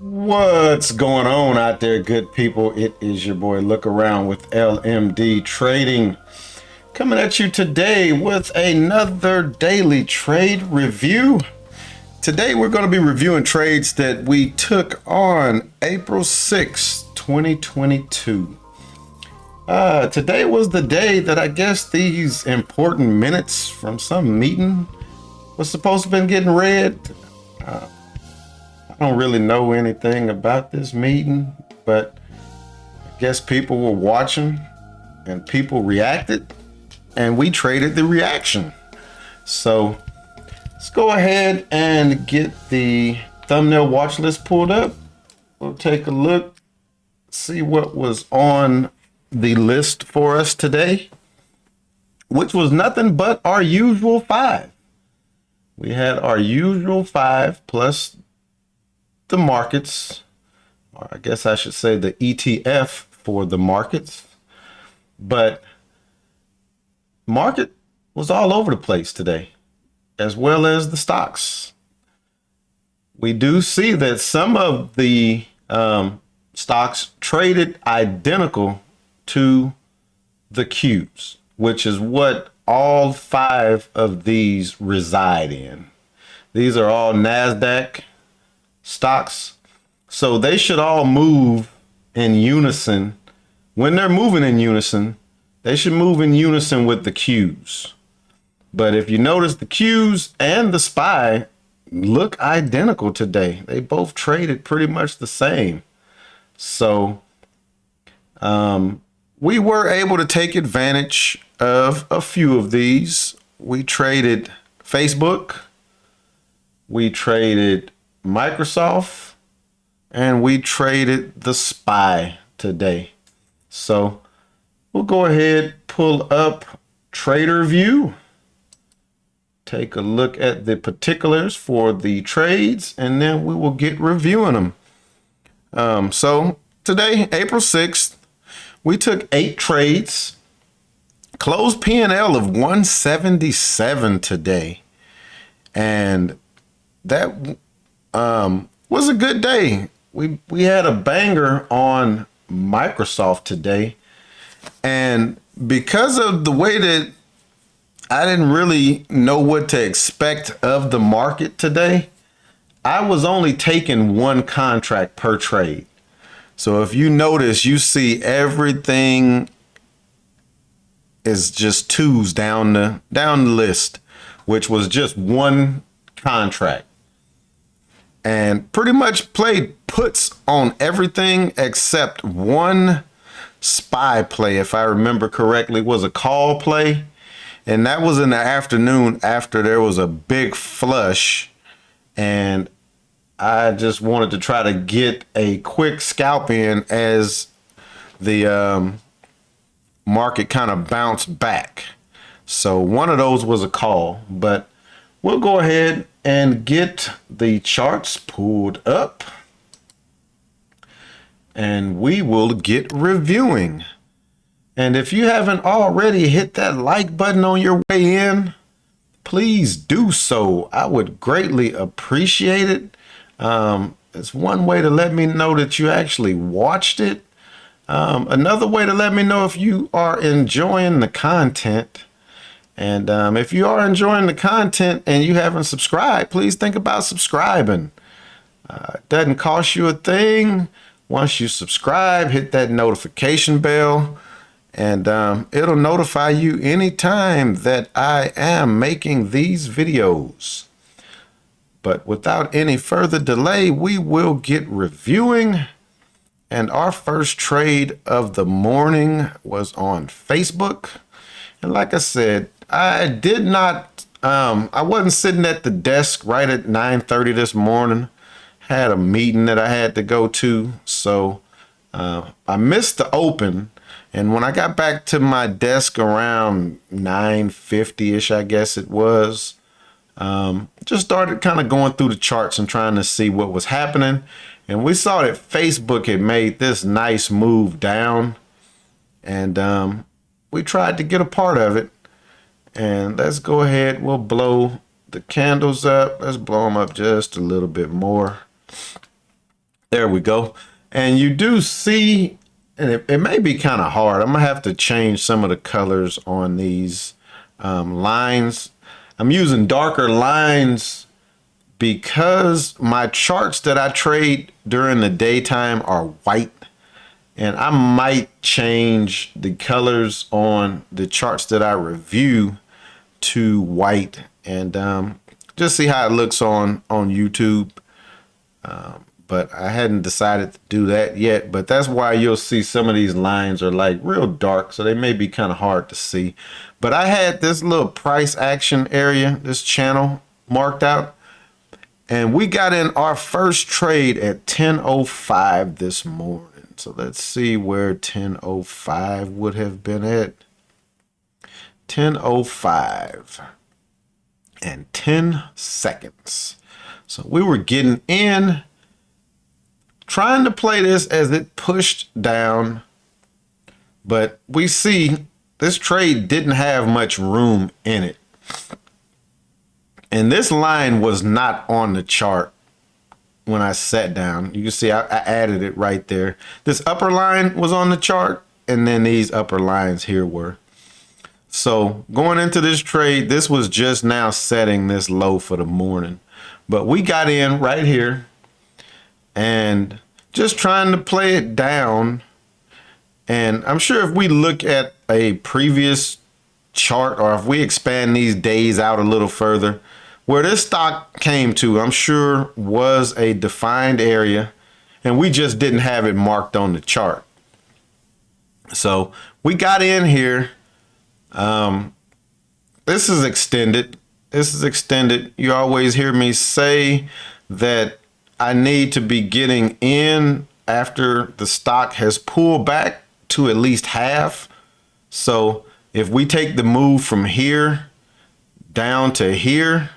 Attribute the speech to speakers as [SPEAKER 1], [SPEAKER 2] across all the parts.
[SPEAKER 1] What's going on out there, good people? It is your boy Look Around with LMD Trading coming at you today with another daily trade review. Today we're going to be reviewing trades that we took on April 6, 2022. Today was the day that I guess these important minutes from some meeting was supposed to have been getting read. I don't really know anything about this meeting, but I guess people were watching and people reacted and we traded the reaction. So let's go ahead and get the thumbnail watch list pulled up. We'll take a look, see what was on the list for us today, which was nothing but our usual five. We had our usual five plus the markets, or I guess I should say the ETF for the markets. But market was all over the place today, as well as the stocks. We do see that some of the stocks traded identical to the Qs, which is what all five of these reside in. These are all NASDAQ stocks, so they should all move in unison. When they're moving in unison, they should move in unison with the Qs. But if you notice, the Qs and the SPY look identical today. They both traded pretty much the same. So we were able to take advantage of a few of these. We traded Facebook, we traded Microsoft, and we traded the SPY today. So we'll go ahead, pull up Trader View, take a look at the particulars for the trades, and then we will get reviewing them. So today, April 6th, we took 8 trades, closed P&L of 177 today, and that was a good day. We had a banger on Microsoft today, and because of the way that I didn't really know what to expect of the market today, I was only taking one contract per trade. So if you notice, you see everything is just twos down the list, which was just one contract. And pretty much played puts on everything except one SPY play, if I remember correctly, was a call play. And that was in the afternoon after there was a big flush. And I just wanted to try to get a quick scalp in as the market kind of bounced back. So one of those was a call, but we'll go ahead and get the charts pulled up and we will get reviewing. And if you haven't already hit that like button on your way in, please do so. I would greatly appreciate it. It's one way to let me know that you actually watched it. Another way to let me know if you are enjoying the content. And if you are enjoying the content and you haven't subscribed, please think about subscribing. It doesn't cost you a thing. Once you subscribe, hit that notification bell, and it'll notify you anytime that I am making these videos. But without any further delay, we will get reviewing. And our first trade of the morning was on Facebook. And like I said, I did not, I wasn't sitting at the desk right at 9:30 this morning. Had a meeting that I had to go to. So I missed the open. And when I got back to my desk around 9:50-ish, I guess it was, just started kind of going through the charts and trying to see what was happening. And we saw that Facebook had made this nice move down. And we tried to get a part of it. And let's go ahead. We'll blow the candles up. Let's blow them up just a little bit more. There we go. And you do see, and it may be kind of hard. I'm gonna have to change some of the colors on these lines. I'm using darker lines because my charts that I trade during the daytime are white, and I might change the colors on the charts that I review to white, and just see how it looks on YouTube. But I hadn't decided to do that yet. But that's why you'll see some of these lines are like real dark, so they may be kind of hard to see. But I had this little price action area, this channel marked out, and we got in our first trade at 10:05 this morning. So let's see where 10:05 would have been at. 10:05 and 10 seconds. So we were getting in, trying to play this as it pushed down, but we see this trade didn't have much room in it. And this line was not on the chart when I sat down. You can see I added it right there. This upper line was on the chart, and then these upper lines here were. So going into this trade, this was just now setting this low for the morning. But we got in right here and just trying to play it down. And I'm sure if we look at a previous chart, or if we expand these days out a little further, where this stock came to, I'm sure was a defined area, and we just didn't have it marked on the chart. So we got in here. This is extended. This is extended. You always hear me say that I need to be getting in after the stock has pulled back to at least half. So if we take the move from here down to here,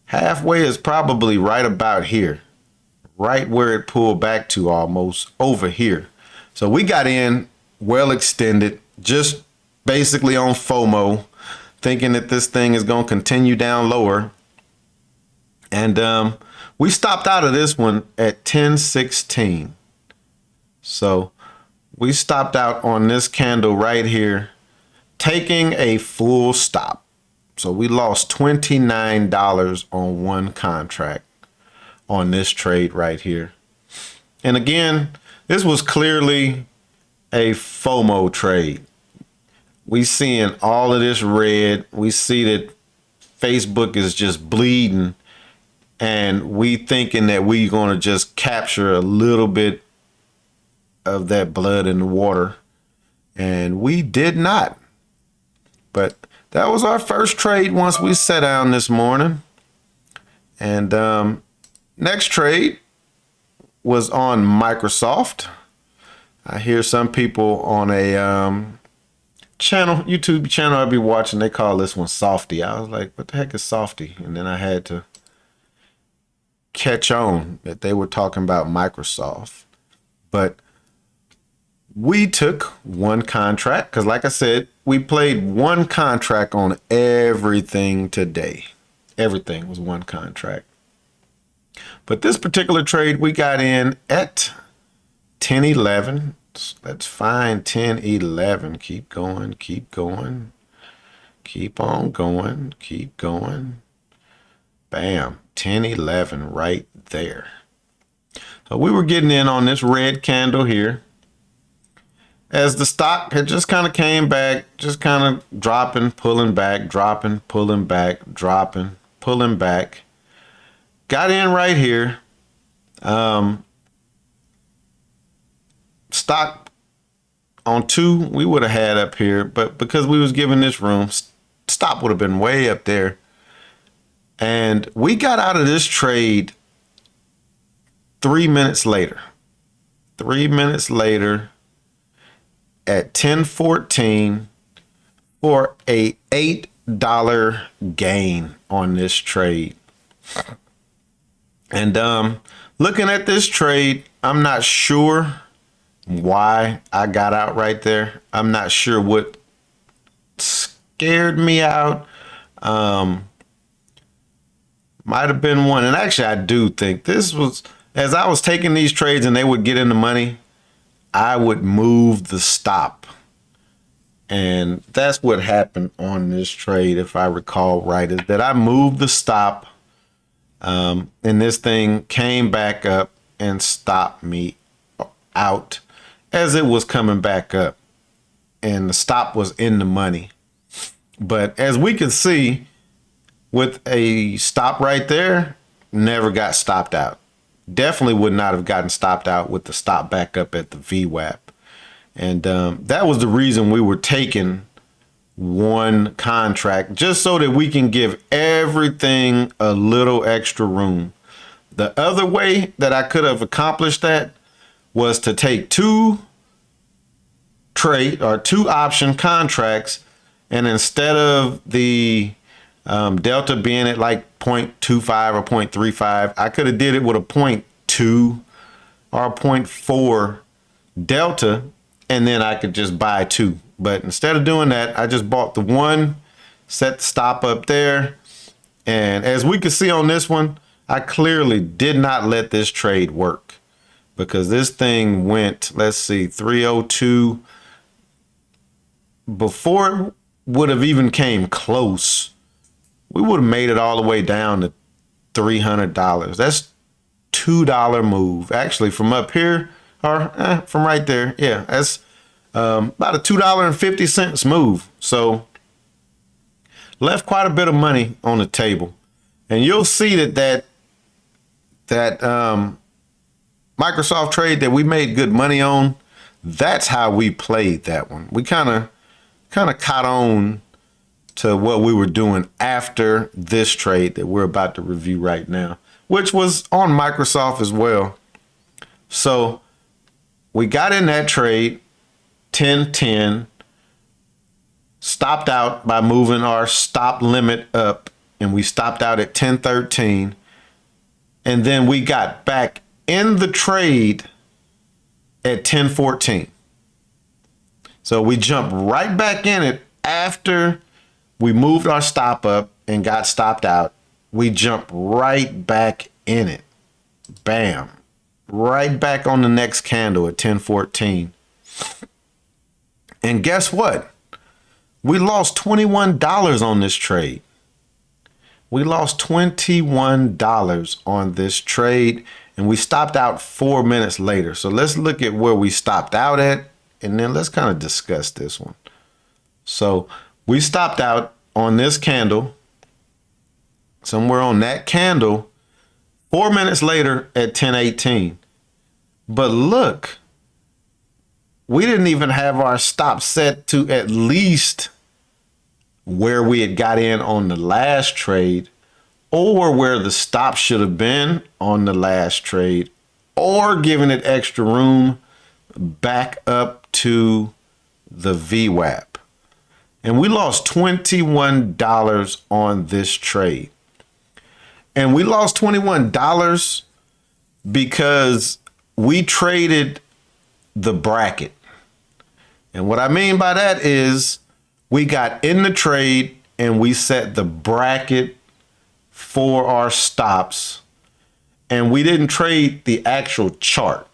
[SPEAKER 1] halfway is probably right about here, right where it pulled back to, almost over here. So we got in well extended, just basically on FOMO, thinking that this thing is going to continue down lower. And we stopped out of this one at 10:16. So we stopped out on this candle right here, taking a full stop. So we lost $29 on one contract on this trade right here. And again, this was clearly a FOMO trade. We seeing all of this red. We see that Facebook is just bleeding, and we thinking that we going to just capture a little bit of that blood in the water, and we did not. But that was our first trade once we sat down this morning. And next trade was on Microsoft. I hear some people on a YouTube channel I'll be watching, they call this one Softy. I was like, what the heck is Softy? And then I had to catch on that they were talking about Microsoft. But we took one contract, because like I said, we played one contract on everything today. Everything was one contract. But this particular trade we got in at 10:11. Let's find 10:11. Keep going, keep going. Keep on going, keep going. Bam, 10:11 right there. So we were getting in on this red candle here, as the stock had just kind of came back, just kind of dropping, pulling back, dropping, pulling back, dropping, pulling back. Got in right here. Stock on 2, we would have had up here, but because we was given this room, stop would have been way up there. And we got out of this trade 3 minutes later. 3 minutes later at 10:14 for a $8 gain on this trade. And looking at this trade, I'm not sure why I got out right there. I'm not sure what scared me out. Might have been one. And actually, I do think this was as I was taking these trades and they would get in the money, I would move the stop. And that's what happened on this trade, if I recall right, is that I moved the stop, and this thing came back up and stopped me out as it was coming back up. And the stop was in the money. But as we can see, with a stop right there, never got stopped out. Definitely would not have gotten stopped out with the stop back up at the VWAP. And that was the reason we were taking one contract, just so that we can give everything a little extra room. The other way that I could have accomplished that was to take two option contracts, and instead of the delta being at like 0.25 or 0.35, I could have did it with a 0.2 or a 0.4 delta, and then I could just buy two. But instead of doing that, I just bought the one, set the stop up there. And as we can see on this one, I clearly did not let this trade work, because this thing went, let's see, 302. Before it would have even came close, we would have made it all the way down to $300. That's $2 move. Actually, from up here, or from right there, yeah, that's about a $2.50 move. So left quite a bit of money on the table. And you'll see that Microsoft trade that we made good money on, that's how we played that one. We kind of caught on to what we were doing after this trade that we're about to review right now, which was on Microsoft as well. So we got in that trade 10-10, stopped out by moving our stop limit up, and we stopped out at 10-13. And then we got back in the trade at 10-14. So we jumped right back in it after we moved our stop up and got stopped out. We jumped right back in it. Bam. Right back on the next candle at 10-14. And guess what? We lost $21 on this trade. We lost $21 on this trade, and we stopped out 4 minutes later. So let's look at where we stopped out at, and then let's kind of discuss this one. So we stopped out on this candle, somewhere on that candle, 4 minutes later at 10-18. But look, we didn't even have our stop set to at least where we had got in on the last trade, or where the stop should have been on the last trade, or giving it extra room back up to the VWAP. And we lost $21 on this trade. And we lost $21 because we traded the bracket. And what I mean by that is we got in the trade and we set the bracket for our stops, and we didn't trade the actual chart.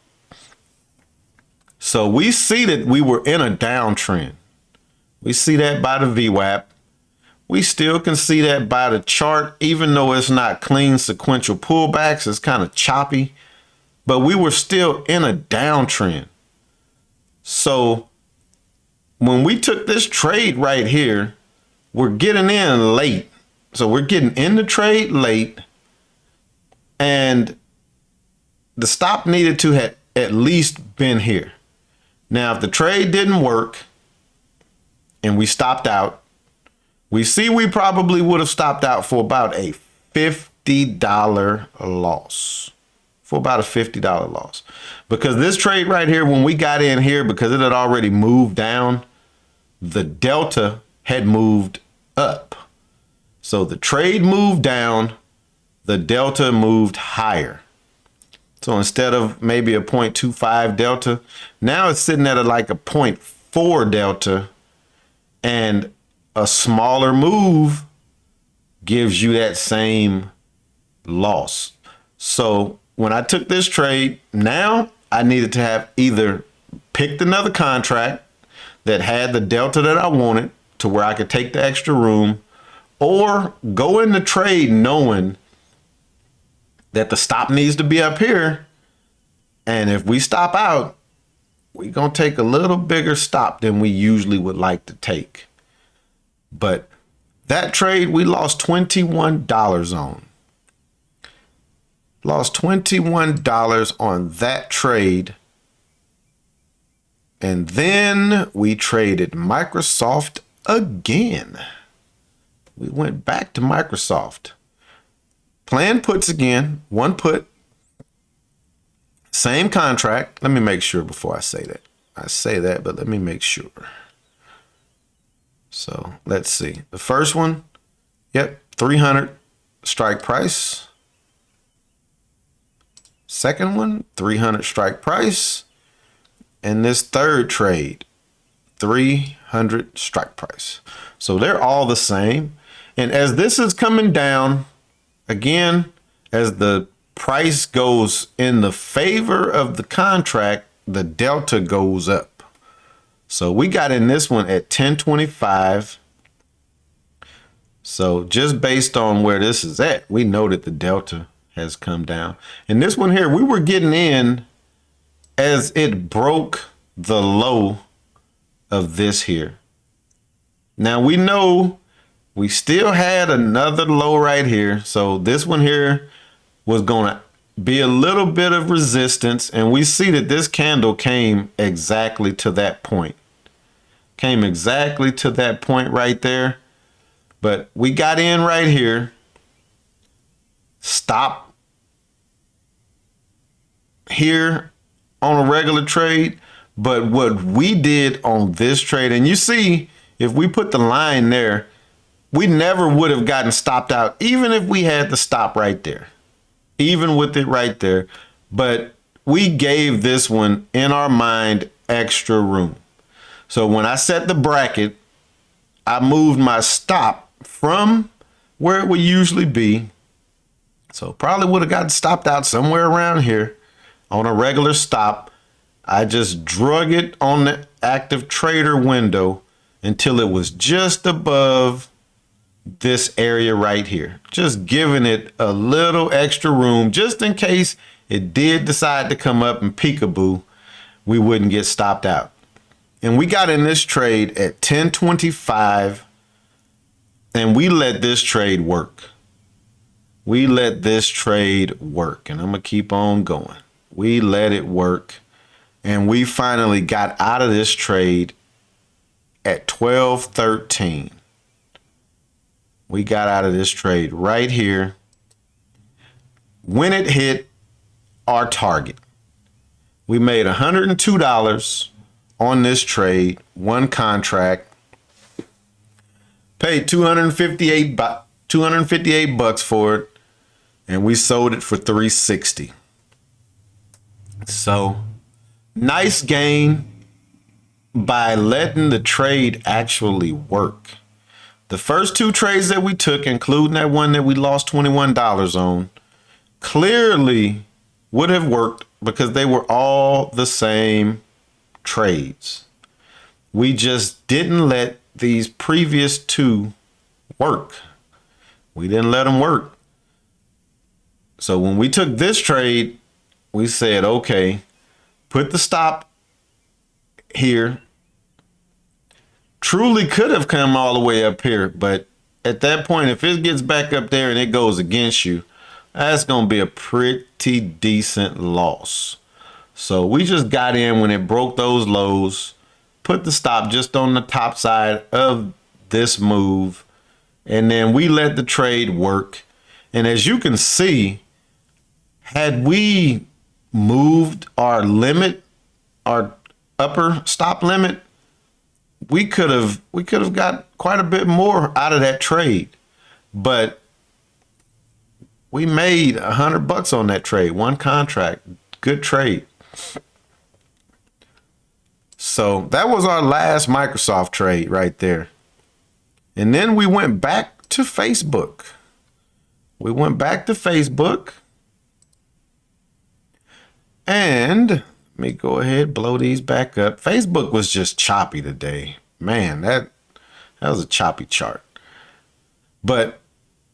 [SPEAKER 1] So we see that we were in a downtrend. We see that by the VWAP. We still can see that by the chart, even though it's not clean sequential pullbacks, it's kind of choppy, but we were still in a downtrend. So when we took this trade right here, we're getting in late. So we're getting in the trade late, and the stop needed to have at least been here. Now, if the trade didn't work and we stopped out, we see we probably would have stopped out for about a $50 loss. For about a $50 loss. Because this trade right here, when we got in here, because it had already moved down, the delta had moved up. So the trade moved down, the delta moved higher. So instead of maybe a 0.25 delta, now it's sitting at like a 0.4 delta, and a smaller move gives you that same loss. So when I took this trade, now I needed to have either picked another contract that had the delta that I wanted to where I could take the extra room, or go in the trade knowing that the stop needs to be up here. And if we stop out, we're going to take a little bigger stop than we usually would like to take. But that trade, we lost $21 on. Lost $21 on that trade. And then we traded Microsoft again. We went back to Microsoft. Plan puts again, one put, same contract. Let me make sure before I say that. I say that, but let me make sure. So let's see. The first one, yep, 300 strike price. Second one, 300 strike price. And this third trade, 300 strike price. So they're all the same. And as this is coming down, again, as the price goes in the favor of the contract, the delta goes up. So we got in this one at 1025. So just based on where this is at, we know that the delta has come down. And this one here, we were getting in as it broke the low of this here. Now we know we still had another low right here. So this one here was going to be a little bit of resistance. And we see that this candle came exactly to that point. Came exactly to that point right there. But we got in right here. Stop here on a regular trade. But what we did on this trade, and you see, if we put the line there, we never would have gotten stopped out, even if we had the stop right there, even with it right there. But we gave this one in our mind extra room. So when I set the bracket, I moved my stop from where it would usually be. So probably would have gotten stopped out somewhere around here on a regular stop. I just drug it on the active trader window until it was just above this area right here. Just giving it a little extra room just in case it did decide to come up and peekaboo, we wouldn't get stopped out. And we got in this trade at 1025 and we let this trade work. We let this trade work, and I'm going to keep on going. We let it work. And we finally got out of this trade at 1213. We got out of this trade right here when it hit our target. We made $102 on this trade, one contract. Paid $258 for it, and we sold it for $360. So nice gain by letting the trade actually work. The first two trades that we took, including that one that we lost $21 on, clearly would have worked because they were all the same trades. We just didn't let these previous two work. We didn't let them work. So when we took this trade, we said, okay, put the stop here. Truly could have come all the way up here, but at that point, if it gets back up there and it goes against you, that's going to be a pretty decent loss. So we just got in when it broke those lows, put the stop just on the top side of this move, and then we let the trade work. And as you can see, had we moved our limit, our upper stop limit, we could have got quite a bit more out of that trade. But we made $100 on that trade, one contract. Good trade. So that was our last Microsoft trade right there. And then we went back to Facebook. We went back to Facebook. And let me go ahead, blow these back up. Facebook was just choppy today. Man, that was a choppy chart. But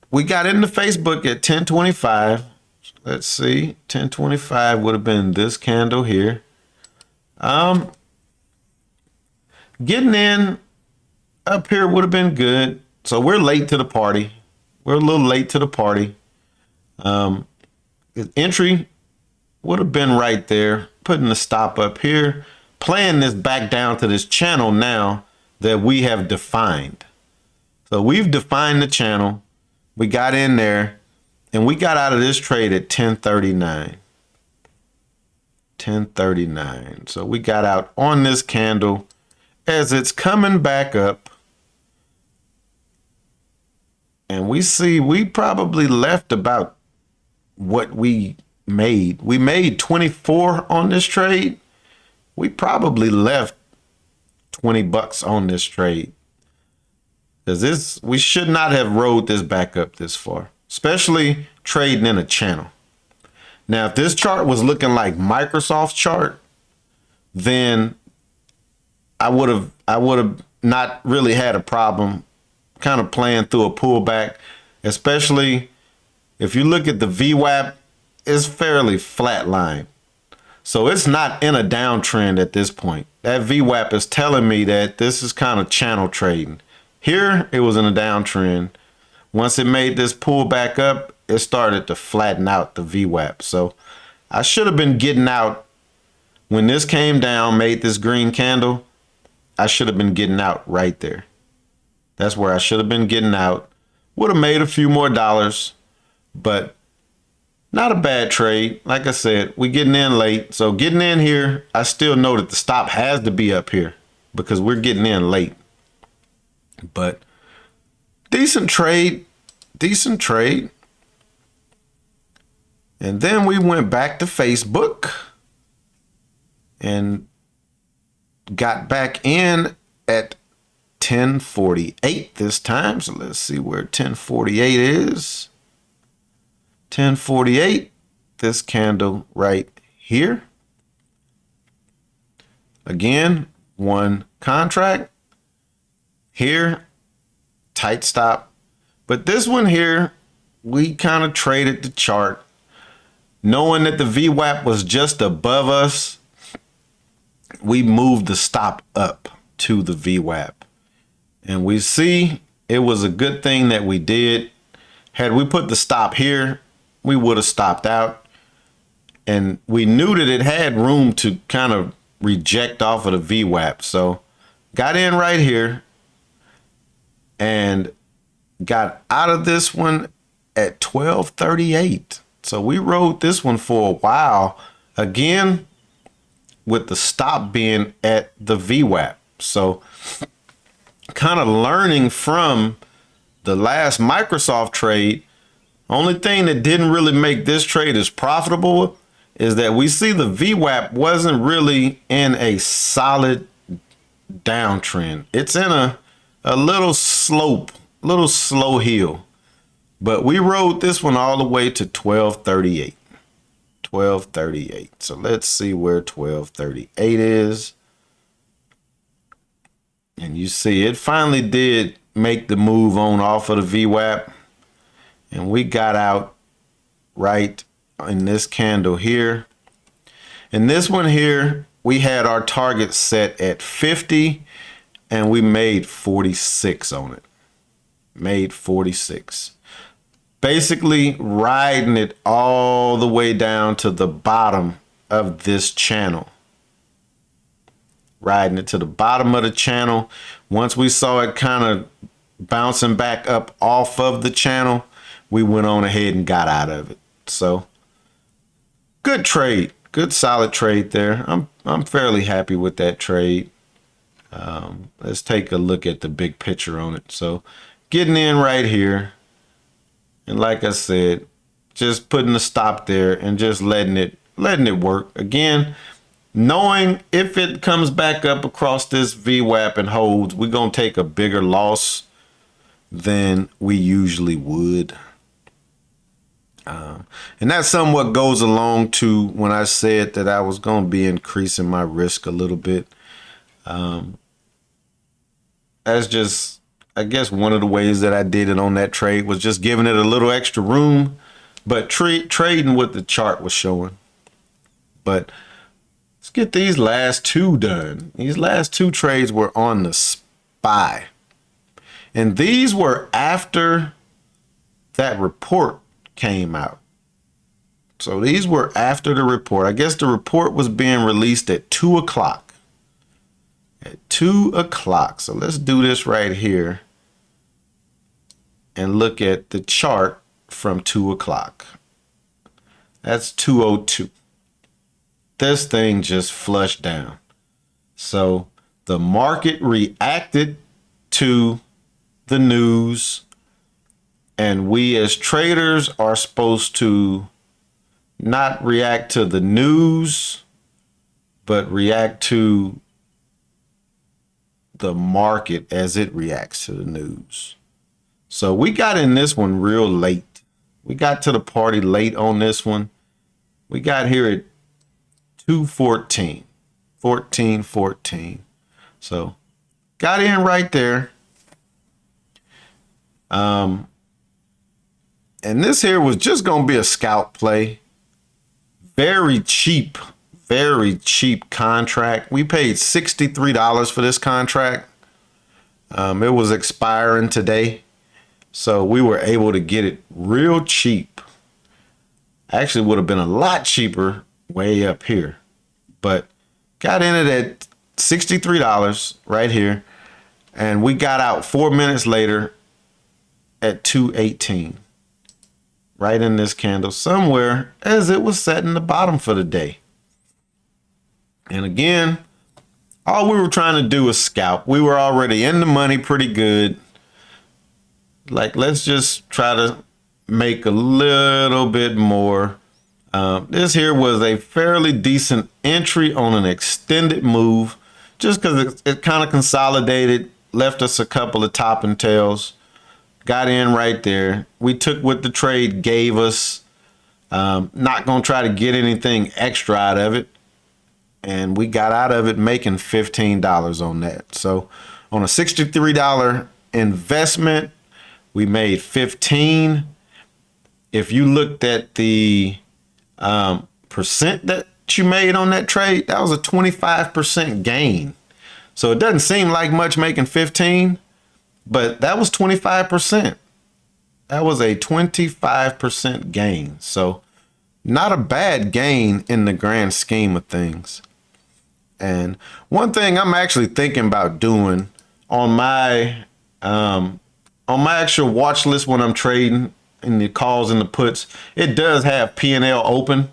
[SPEAKER 1] we got into Facebook at 1025. Let's see. 1025 would have been this candle here. Getting in up here would have been good. So we're late to the party. We're a little late to the party. Entry would have been right there. Putting the stop up here. Playing this back down to this channel now that we have defined. So we've defined the channel. We got in there and we got out of this trade at 1039. 1039. So we got out on this candle as it's coming back up. And we see we probably left about what we made. We made 24 on this trade. We probably left $20 on this trade. Because we should not have rode this back up this far, especially trading in a channel. Now, if this chart was looking like Microsoft's chart, then I would have not really had a problem kind of playing through a pullback, especially if you look at the VWAP, it's fairly flat line. So it's not in a downtrend at this point. That VWAP is telling me that this is kind of channel trading. Here, it was in a downtrend. Once it made this pull back up, it started to flatten out the VWAP. So I should have been getting out when this came down, made this green candle. I should have been getting out right there. That's where I should have been getting out. Would have made a few more dollars, but not a bad trade. Like I said, we getting in late. So getting in here, I still know that the stop has to be up here because we're getting in late. But decent trade, decent trade. And then we went back to Facebook and got back in at 1048 this time. So let's see where 1048 is. 1048, this candle right here. Again, one contract. Here, tight stop. But this one here, we kind of traded the chart, knowing that the VWAP was just above us. We moved the stop up to the VWAP. And we see it was a good thing that we did. Had we put the stop here, we would have stopped out. And we knew that it had room to kind of reject off of the VWAP. So got in right here and got out of this one at 1238. So we rode this one for a while. Again, with the stop being at the VWAP. So kind of learning from the last Microsoft trade. Only thing that didn't really make this trade as profitable is that we see the VWAP wasn't really in a solid downtrend. It's in a little slope, little slow hill. But we rode this one all the way to 1238. 1238. So let's see where 1238 is. And you see it finally did make the move on off of the VWAP. And we got out right in this candle here. And this one here, we had our target set at 50 and we made 46 on it. Made 46. Basically riding it all the way down to the bottom of this channel. Riding it to the bottom of the channel. Once we saw it kind of bouncing back up off of the channel, we went on ahead and got out of it. So good trade, good solid trade there. I'm fairly happy with that trade. Let's take a look at the big picture on it. So getting in right here. And like I said, just putting a stop there and just letting it work. Again, knowing if it comes back up across this VWAP and holds, we're going to take a bigger loss than we usually would. And that somewhat goes along to when I said that I was going to be increasing my risk a little bit. That's just, I guess, one of the ways that I did it on that trade was just giving it a little extra room, but trading what the chart was showing. But let's get these last two done. These last two trades were on the SPY. And these were after that report came out. So these were after the report. I guess the report was being released at 2 o'clock. At 2 o'clock. So let's do this right here and look at the chart from 2 o'clock. That's 2:02. This thing just flushed down. So the market reacted to the news, and we as traders are supposed to not react to the news, but react to the market as it reacts to the news. So we got in this one real late. We got to the party late on this one. We got here at 2:14, 14:14. So got in right there. And this here was just going to be a scalp play. Very cheap contract. We paid $63 for this contract. It was expiring today, so we were able to get it real cheap. Actually, would have been a lot cheaper way up here, but got in it at $63 right here, and we got out 4 minutes later at 2:18. Right in this candle somewhere as it was setting the bottom for the day. And again, all we were trying to do was scalp. We were already in the money pretty good. Like, let's just try to make a little bit more. This here was a fairly decent entry on an extended move, just because it kind of consolidated, left us a couple of top and tails. Got in right there. We took what the trade gave us. Not going to try to get anything extra out of it. And we got out of it making $15 on that. So on a $63 investment, we made 15. If you looked at the percent that you made on that trade, that was a 25% gain. So it doesn't seem like much making 15. But that was 25%. That was a 25% gain. So not a bad gain in the grand scheme of things. And one thing I'm actually thinking about doing on my actual watch list when I'm trading in the calls and the puts, it does have P&L open.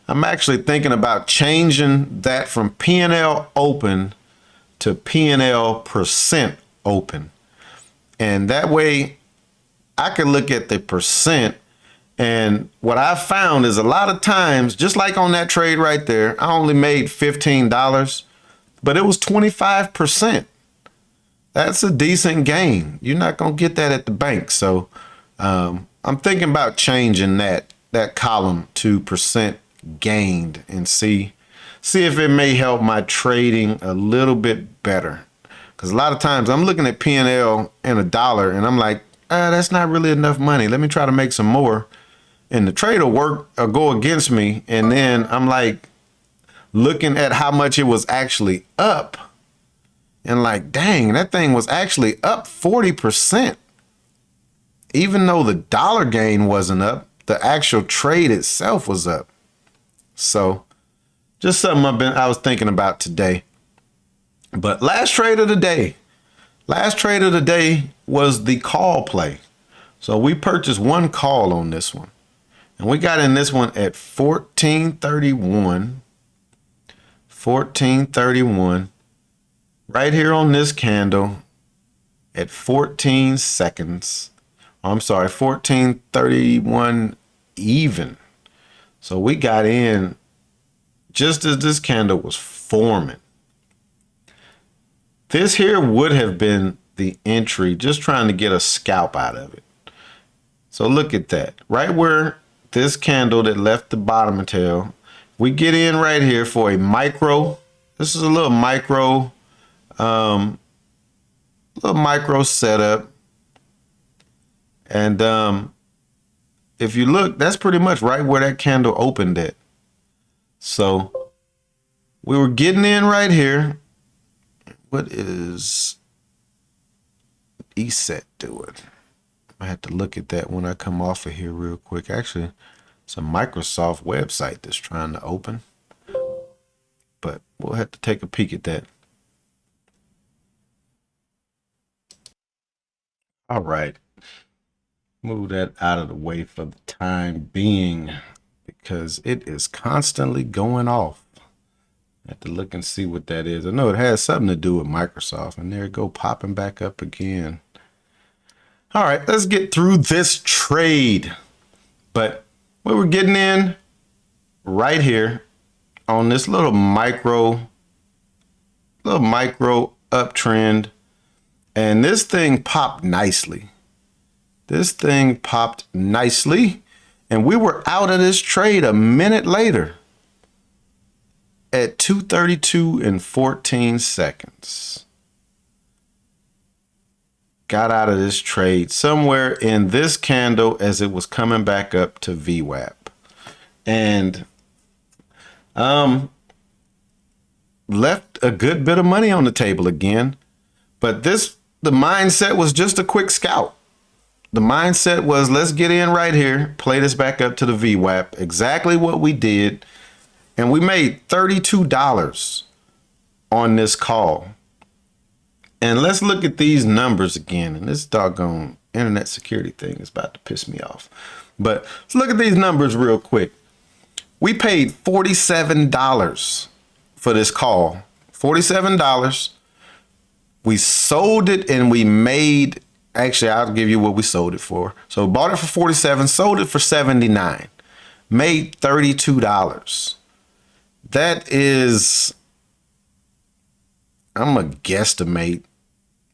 [SPEAKER 1] I'm actually thinking about changing that from P&L open to P&L percent open. And that way I can look at the percent. And what I found is a lot of times, just like on that trade right there, I only made $15, but it was 25%. That's a decent gain. You're not going to get that at the bank. So I'm thinking about changing that column to percent gained and see if it may help my trading a little bit better. Because a lot of times I'm looking at P&L and a dollar and I'm like, that's not really enough money. Let me try to make some more. And the trade will work or go against me. And then I'm like looking at how much it was actually up. And like, dang, that thing was actually up 40%. Even though the dollar gain wasn't up, the actual trade itself was up. So just something I was thinking about today. But last trade of the day was the call play. So we purchased one call on this one. And we got in this one at 1431. 1431. Right here on this candle at 14 seconds. I'm sorry, 1431 even. So we got in just as this candle was forming. This here would have been the entry, just trying to get a scalp out of it. So look at that. Right where this candle that left the bottom tail. We get in right here for a micro. This is a little micro setup. And if you look, that's pretty much right where that candle opened at. So we were getting in right here. What is ESET doing? I had to look at that when I come off of here real quick. Actually, it's a Microsoft website that's trying to open, but we'll have to take a peek at that. All right. Move that out of the way for the time being because it is constantly going off. I have to look and see what that is. I know it has something to do with Microsoft, and there it go popping back up again. All right, let's get through this trade. But we were getting in right here on this little micro uptrend, and this thing popped nicely. And we were out of this trade a minute later at 2:32 and 14 seconds. Got out of this trade somewhere in this candle as it was coming back up to VWAP. And left a good bit of money on the table again. But the mindset was just a quick scout. The mindset was, let's get in right here, play this back up to the VWAP. Exactly what we did. And we made $32 on this call. And let's look at these numbers again. And this doggone internet security thing is about to piss me off. But let's look at these numbers real quick. We paid $47 for this call. $47. We sold it and we made, actually, I'll give you what we sold it for. So bought it for 47, sold it for 79, made $32. That is, I'm a guesstimate,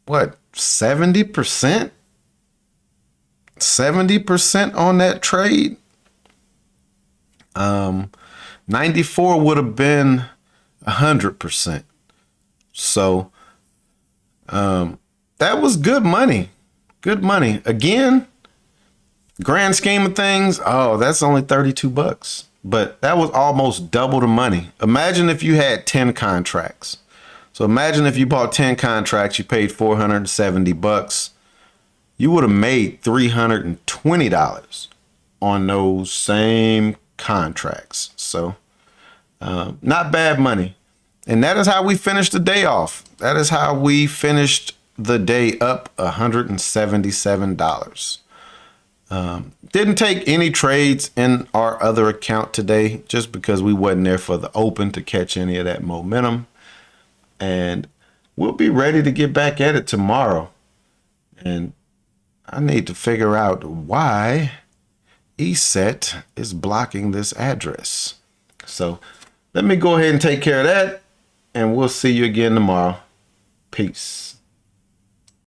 [SPEAKER 1] what, 70%? 70% on that trade? 94 would have been 100%. So that was good money. Good money. Again, grand scheme of things, oh, that's only $32. But that was almost double the money. Imagine if you had 10 contracts. So imagine if you bought 10 contracts, you paid $470. You would have made $320 on those same contracts. So not bad money. And that is how we finished the day off. That is how we finished the day up $177. Didn't take any trades in our other account today just because we wasn't there for the open to catch any of that momentum. And we'll be ready to get back at it tomorrow. And I need to figure out why ESET is blocking this address. So let me go ahead and take care of that, and we'll see you again tomorrow. Peace.